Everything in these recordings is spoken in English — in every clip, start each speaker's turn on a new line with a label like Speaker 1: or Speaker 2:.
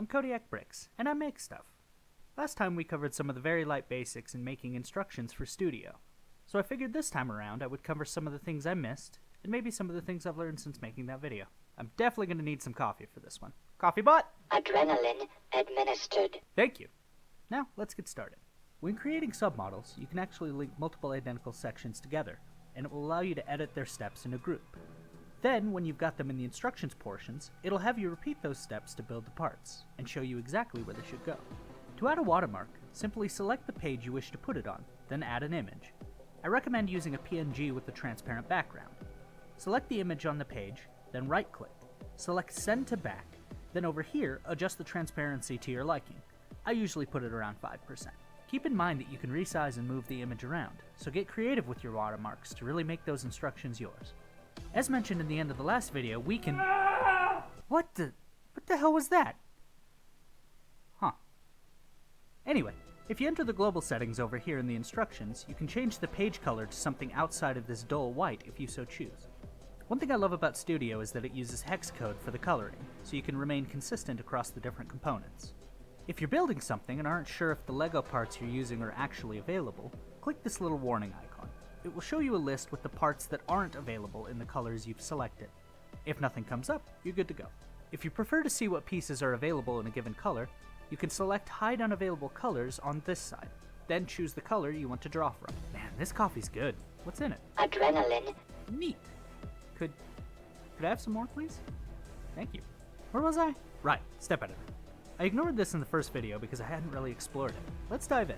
Speaker 1: I'm Kodiak Bricks, and I make stuff. Last time we covered some of the very light basics in making instructions for Studio, so I figured this time around I would cover some of the things I missed, and maybe some of the things I've learned since making that video. I'm definitely going to need some coffee for this one. Coffee bot?
Speaker 2: Adrenaline administered.
Speaker 1: Thank you. Now, let's get started. When creating submodels, you can actually link multiple identical sections together, and it will allow you to edit their steps in a group. Then, when you've got them in the instructions portions, it'll have you repeat those steps to build the parts, and show you exactly where they should go. To add a watermark, simply select the page you wish to put it on, then add an image. I recommend using a PNG with a transparent background. Select the image on the page, then right-click. Select Send to Back, then over here, adjust the transparency to your liking. I usually put it around 5%. Keep in mind that you can resize and move the image around, so get creative with your watermarks to really make those instructions yours. As mentioned in the end of the last video, we can... What the hell was that? Huh. Anyway, if you enter the global settings over here in the instructions, you can change the page color to something outside of this dull white if you so choose. One thing I love about Studio is that it uses hex code for the coloring, so you can remain consistent across the different components. If you're building something and aren't sure if the Lego parts you're using are actually available, click this little warning icon. It will show you a list with the parts that aren't available in the colors you've selected. If nothing comes up, you're good to go. If you prefer to see what pieces are available in a given color, you can select Hide Unavailable Colors on this side. Then choose the color you want to draw from. Man, this coffee's good. What's in it?
Speaker 2: Adrenaline.
Speaker 1: Neat. Could I have some more, please? Thank you. Where was I? Right, step editor. I ignored this in the first video because I hadn't really explored it. Let's dive in.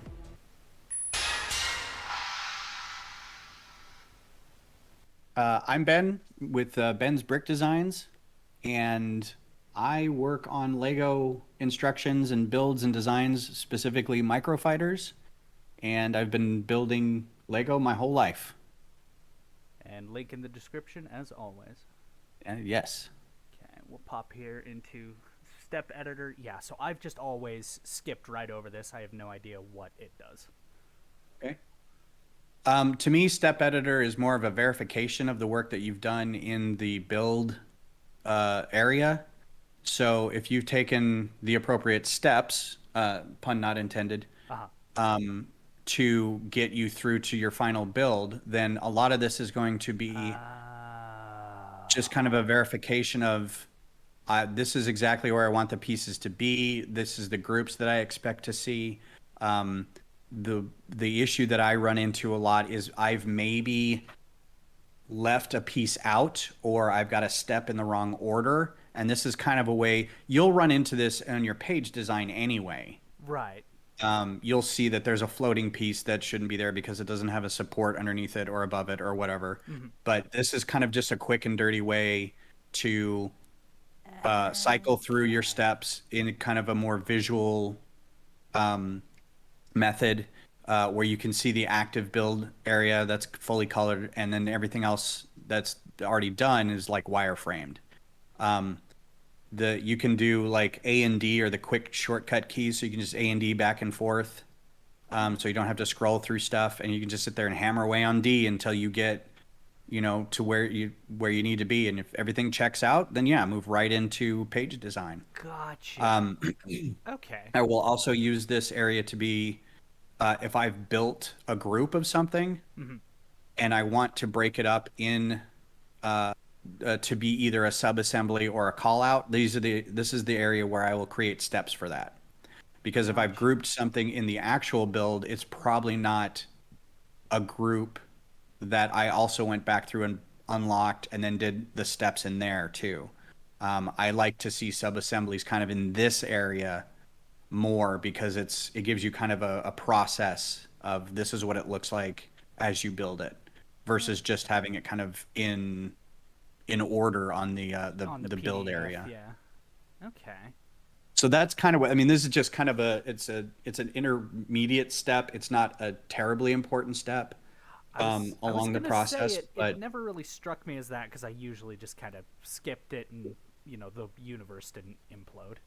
Speaker 3: I'm Ben with Ben's Brick Designs, and I work on Lego instructions and builds and designs, specifically microfighters, and I've been building Lego my whole life.
Speaker 1: And link in the description as always.
Speaker 3: Yes.
Speaker 1: Okay, we'll pop here into step editor. Yeah, so I've just always skipped right over this. I have no idea what it does.
Speaker 3: Okay. To me, step editor is more of a verification of the work that you've done in the build area. So if you've taken the appropriate steps, pun not intended, to get you through to your final build, then a lot of this is going to be just kind of a verification of this is exactly where I want the pieces to be. This is the groups that I expect to see. The issue that I run into a lot is I've maybe left a piece out, or I've got a step in the wrong order. And this is kind of a way you'll run into this on your page design anyway.
Speaker 1: Right.
Speaker 3: You'll see that there's a floating piece that shouldn't be there because it doesn't have a support underneath it or above it or whatever. Mm-hmm. But this is kind of just a quick and dirty way to cycle through your steps in kind of a more visual method where you can see the active build area that's fully colored, and then everything else that's already done is like wireframed. You can do like A and D or the quick shortcut keys, so you can just A and D back and forth, so you don't have to scroll through stuff, and you can just sit there and hammer away on D until you get, to where you need to be. And if everything checks out, then yeah, move right into page design.
Speaker 1: Gotcha. Okay.
Speaker 3: I will also use this area to be, if I've built a group of something, mm-hmm. and I want to break it up in, to be either a sub-assembly or a call-out, this is the area where I will create steps for that. Because if I've grouped something in the actual build, it's probably not a group that I also went back through and unlocked and then did the steps in there too. I like to see sub-assemblies kind of in this area more, because it gives you kind of a process of this is what it looks like as you build it, versus just having it kind of in order on the build
Speaker 1: PDF,
Speaker 3: area.
Speaker 1: Yeah. Okay.
Speaker 3: So that's kind of what I mean. This is just kind of it's an intermediate step. It's not a terribly important step along the process, but
Speaker 1: it never really struck me as that, because I usually just kind of skipped it, and the universe didn't implode.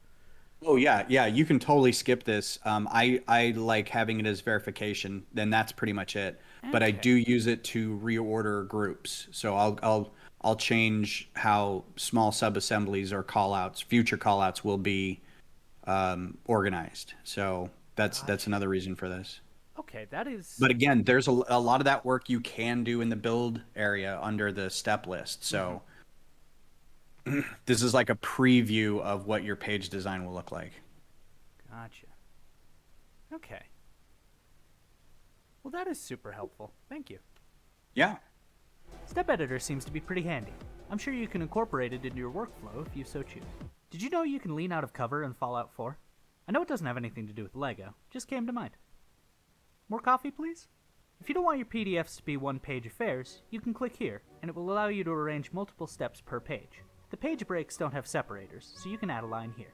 Speaker 3: Oh yeah, you can totally skip this. I like having it as verification. Then that's pretty much it. Okay. But I do use it to reorder groups. So I'll change how small sub-assemblies or callouts, future callouts will be organized. So that's another reason for this.
Speaker 1: Okay, that is.
Speaker 3: But again, there's a lot of that work you can do in the build area under the step list. So this is like a preview of what your page design will look like.
Speaker 1: Gotcha. Okay. Well, that is super helpful. Thank you.
Speaker 3: Yeah.
Speaker 1: Step Editor seems to be pretty handy. I'm sure you can incorporate it into your workflow if you so choose. Did you know you can lean out of cover in Fallout 4? I know it doesn't have anything to do with Lego, just came to mind. More coffee, please? If you don't want your PDFs to be one-page affairs, you can click here, and it will allow you to arrange multiple steps per page. The page breaks don't have separators, so you can add a line here.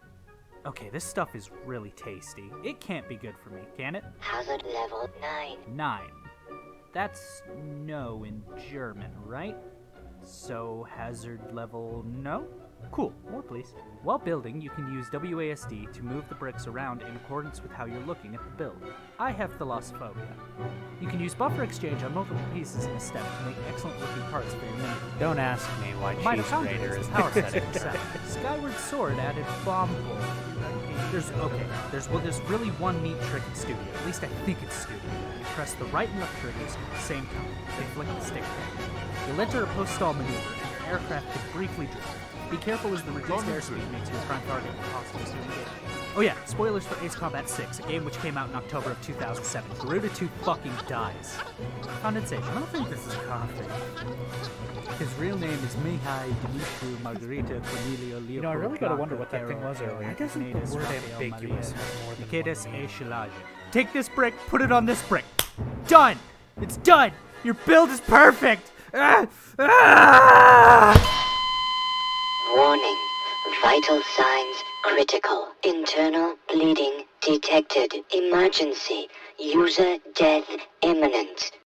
Speaker 1: Okay, this stuff is really tasty. It can't be good for me, can it?
Speaker 2: Hazard level 9.
Speaker 1: 9. That's no in German, right? So hazard level no? Cool, more please. While building, you can use WASD to move the bricks around in accordance with how you're looking at the build. I have thalassophobia. You can use buffer exchange on multiple pieces in a step to make excellent looking parts for your mini.
Speaker 4: Don't ask me why cheese grater is
Speaker 1: power setting set. Skyward Sword added bomb bolt. There's really one neat trick in Studio. At least I think it's Studio. You press the right and left triggers at the same time. They flick the stick. You'll enter a post-stall maneuver, and your aircraft can briefly drift. Be careful as the reduced airspeed makes you a prime target for hostiles to engage. Oh yeah, spoilers for Ace Combat 6, a game which came out in October of 2007. Garuda 2 fucking dies. Condensation. I don't think this is coffee. His real name is Mihai Dimitru Margarita Cornelio Leopoldo.
Speaker 4: You know, I really gotta wonder what that thing was earlier. Why doesn't the word ambiguous have more than one meaning?
Speaker 1: Take this brick, put it on this brick. Done! It's done! Your build is perfect!
Speaker 2: Warning. Vital signs critical. Internal bleeding detected. Emergency. User death imminent.